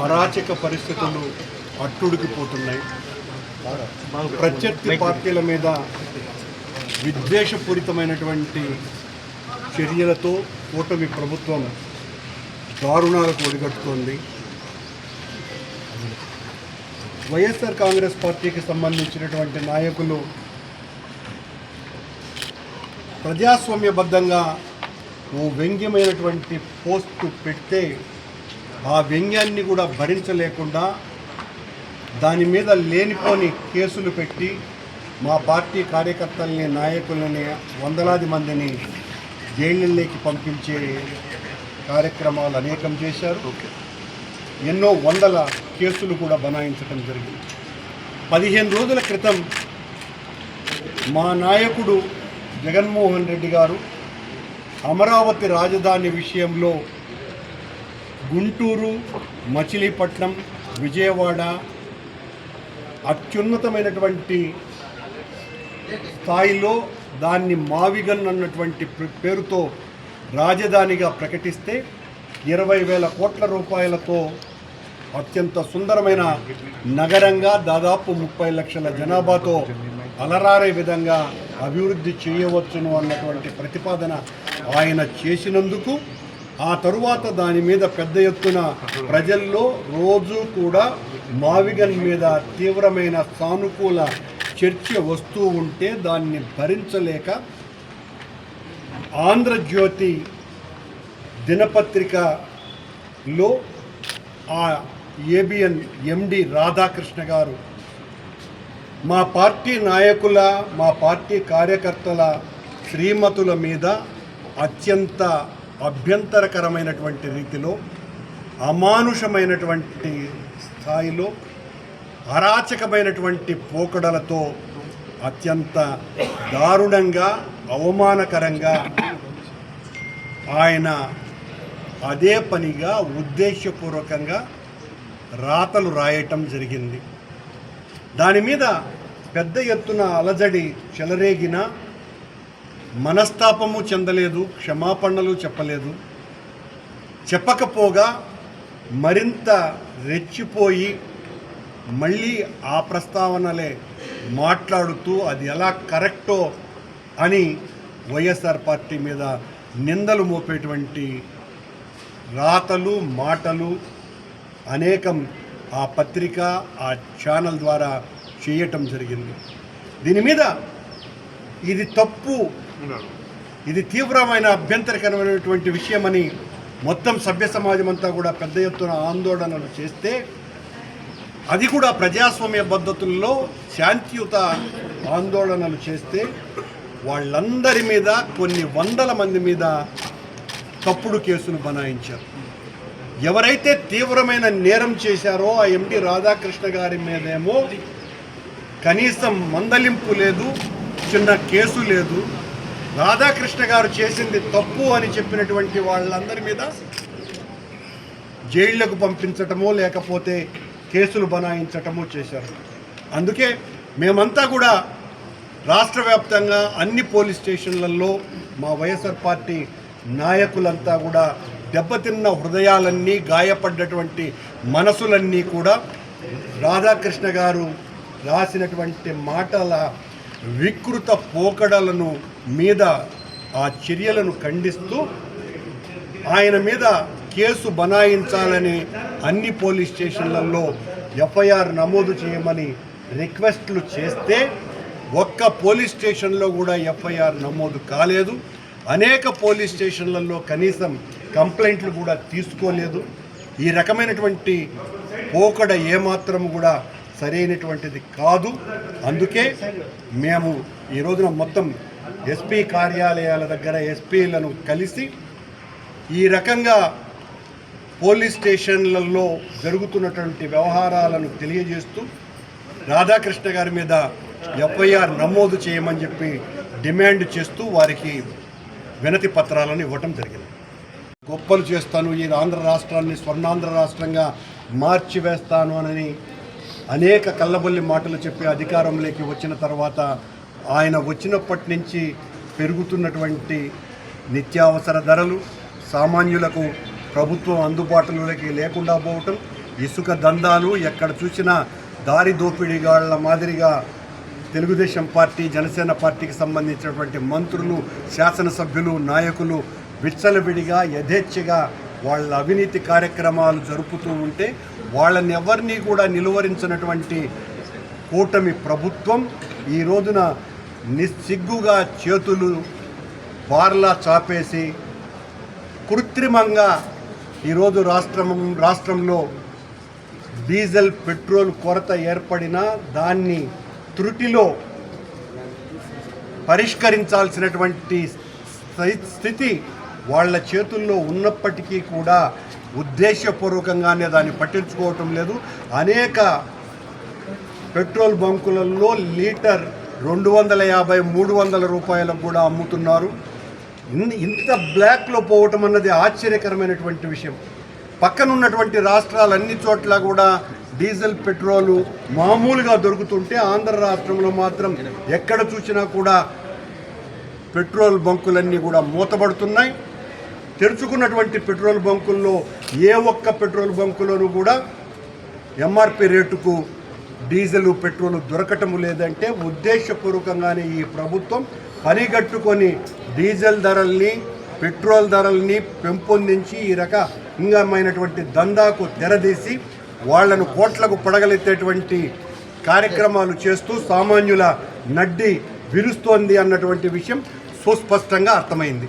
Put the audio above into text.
అరాచక పరిస్థితులు అట్టుడికిపోతున్నాయి. ప్రత్యర్థి పార్టీల మీద విద్వేషపూరితమైనటువంటి చర్యలతో కూటమి ప్రభుత్వం దారుణాలకు ఒడిగట్టుతోంది. వైఎస్ఆర్ కాంగ్రెస్ పార్టీకి సంబంధించినటువంటి నాయకులు ప్రజాస్వామ్యబద్ధంగా ఓ వ్యంగ్యమైనటువంటి పోస్టు పెడితే ఆ వ్యంగ్యాన్ని కూడా భరించలేకుండా దాని మీద లేనిపోని కేసులు పెట్టి మా పార్టీ కార్యకర్తల్ని నాయకులని వందలాది మందిని జైళ్ళలోకి పంపించే కార్యక్రమాలు అనేకం చేశారు. ఎన్నో వందల కేసులు కూడా బనాయించడం జరిగింది. 15 రోజుల క్రితం మా నాయకుడు జగన్మోహన్ రెడ్డి గారు అమరావతి రాజధాని విషయంలో గుంటూరు, మచిలీపట్నం, విజయవాడ అత్యున్నతమైనటువంటి స్థాయిలో దాన్ని మావిగన్ అన్నటువంటి పేరుతో రాజధానిగా ప్రకటిస్తే 20,000 కోట్ల రూపాయలతో అత్యంత సుందరమైన నగరంగా దాదాపు 30 లక్షల జనాభాతో అలరారే విధంగా అభివృద్ధి చేయవచ్చును అన్నటువంటి ప్రతిపాదన ఆయన చేసినందుకు ఆ తరువాత దాని మీద పెద్ద ఎత్తున ప్రజల్లో రోజు కూడా మావిగన్ మీద తీవ్రమైన సానుకూల చర్చ వస్తూ ఉంటే దాన్ని భరించలేక ఆంధ్రజ్యోతి దినపత్రికలో ఆ ఏబిఎన్ ఎండి రాధాకృష్ణ గారు మా పార్టీ నాయకుల, మా పార్టీ కార్యకర్తల శ్రీమతుల మీద అత్యంత అభ్యంతరకరమైనటువంటి రీతిలో అమానుషమైనటువంటి స్థాయిలో అరాచకమైనటువంటి పోకడలతో అత్యంత దారుణంగా అవమానకరంగా ఆయన అదే పనిగా ఉద్దేశపూర్వకంగా రాతలు రాయటం జరిగింది. దాని మీద పెద్ద ఎత్తున అలజడి చెలరేగిన, మనస్తాపము చెందలేదు, క్షమాపణలు చెప్పలేదు. చెప్పకపోగా మరింత రెచ్చిపోయి మళ్ళీ ఆ ప్రస్తావనలే మాట్లాడుతూ అది ఎలా కరెక్టో అని వైఎస్ఆర్ పార్టీ మీద నిందలు మోపేటువంటి రాతలు, మాటలు అనేకం ఆ పత్రిక, ఆ ఛానల్ ద్వారా చేయటం జరిగింది. దీని మీద ఇది తప్పు, ఇది తీవ్రమైన అభ్యంతరకరమైనటువంటి విషయమని మొత్తం సభ్య సమాజం అంతా కూడా పెద్ద ఎత్తున ఆందోళనలు చేస్తే, అది కూడా ప్రజాస్వామ్య పద్ధతుల్లో శాంతియుత ఆందోళనలు చేస్తే వాళ్ళందరి మీద కొన్ని వందల మంది మీద తప్పుడు కేసులు బనాయించారు. ఎవరైతే తీవ్రమైన నేరం చేశారో ఆ ఎండి రాధాకృష్ణ గారి మీదేమో కనీసం మందలింపు లేదు, చిన్న కేసు లేదు. రాధాకృష్ణ గారు చేసింది తప్పు అని చెప్పినటువంటి వాళ్ళందరి మీద జైళ్లకు పంపించటమో లేకపోతే కేసులు బనాయించటమో చేశారు. అందుకే మేమంతా కూడా రాష్ట్ర వ్యాప్తంగా అన్ని పోలీస్ స్టేషన్లలో మా వైఎస్ఆర్ పార్టీ నాయకులంతా కూడా దెబ్బతిన్న హృదయాలన్నీ, గాయపడ్డటువంటి మనసులన్నీ కూడా రాధాకృష్ణ గారు రాసినటువంటి మాటల వికృత పోకడలను మీద ఆ చర్యలను ఖండిస్తూ ఆయన మీద కేసు బనాయించాలని అన్ని పోలీస్ స్టేషన్లలో ఎఫ్ఐఆర్ నమోదు చేయమని రిక్వెస్ట్లు చేస్తే ఒక్క పోలీస్ స్టేషన్లో కూడా ఎఫ్ఐఆర్ నమోదు కాలేదు. అనేక పోలీస్ స్టేషన్లలో కనీసం కంప్లైంట్లు కూడా తీసుకోలేదు. ఈ రకమైనటువంటి పోకడ ఏమాత్రం కూడా సరైనటువంటిది కాదు. అందుకే మేము ఈ రోజున మొత్తం ఎస్పీ కార్యాలయాల దగ్గర ఎస్పీలను కలిసి ఈ రకంగా పోలీస్ స్టేషన్లలో జరుగుతున్నటువంటి వ్యవహారాలను తెలియజేస్తూ రాధాకృష్ణ గారి మీద ఎఫ్ఐఆర్ నమోదు చేయమని చెప్పి డిమాండ్ చేస్తూ వారికి వినతి పత్రాలను ఇవ్వటం జరిగింది. గొప్పలు చేస్తాను, ఈ ఆంధ్ర రాష్ట్రాన్ని స్వర్ణాంధ్ర రాష్ట్రంగా మార్చివేస్తాను అని అనేక కల్లబొల్లి మాటలు చెప్పి అధికారంలోకి వచ్చిన తర్వాత ఆయన వచ్చినప్పటి నుంచి పెరుగుతున్నటువంటి నిత్యావసర ధరలు, సామాన్యులకు ప్రభుత్వం అందుబాటులోకి లేకుండా పోవటం, ఇసుక దందాలు ఎక్కడ చూసినా దారి దోపిడీగాళ్ల మాదిరిగా తెలుగుదేశం పార్టీ, జనసేన పార్టీకి సంబంధించినటువంటి మంత్రులు, శాసనసభ్యులు, నాయకులు విచ్చలవిడిగా యథేచ్ఛగా వాళ్ళ అవినీతి కార్యక్రమాలు జరుపుతూ ఉంటే వాళ్ళని ఎవరిని కూడా నిలువరించినటువంటి కూటమి ప్రభుత్వం ఈ రోజున నిస్సిగ్గుగా చేతులు బార్లా చాపేసి కృత్రిమంగా ఈరోజు రాష్ట్రంలో డీజిల్, పెట్రోల్ కొరత ఏర్పడినా దాన్ని త్రుటిలో పరిష్కరించాల్సినటువంటి స్థితి వాళ్ళ చేతుల్లో ఉన్నప్పటికీ కూడా ఉద్దేశపూర్వకంగానే దాన్ని పట్టించుకోవటం లేదు. అనేక పెట్రోల్ బంకులలో లీటర్ 250-300 రూపాయలకు కూడా అమ్ముతున్నారు. ఇంత బ్లాక్లో పోవటం అన్నది ఆశ్చర్యకరమైనటువంటి విషయం. పక్కనున్నటువంటి రాష్ట్రాలన్ని చోట్ల కూడా డీజిల్, పెట్రోలు మామూలుగా దొరుకుతుంటే ఆంధ్ర రాష్ట్రంలో మాత్రం ఎక్కడ చూసినా కూడా పెట్రోల్ బంకులన్నీ కూడా మూతపడుతున్నాయి. తెరుచుకున్నటువంటి పెట్రోల్ బంకుల్లో ఏ ఒక్క పెట్రోల్ బంకులోనూ కూడా ఎంఆర్పి రేటుకు డీజిల్, పెట్రోల్ దొరకటము లేదంటే ఉద్దేశపూర్వకంగానే ఈ ప్రభుత్వం పనిగట్టుకొని డీజిల్ ధరల్ని, పెట్రోల్ ధరల్ని పెంపొందించి ఈ రకమైనటువంటి దందాకు తెరదీసి వాళ్లను కోట్లకు పడగలెత్తేటువంటి కార్యక్రమాలు చేస్తూ సామాన్యుల నడ్డి విరుస్తోంది అన్నటువంటి విషయం సుస్పష్టంగా అర్థమైంది.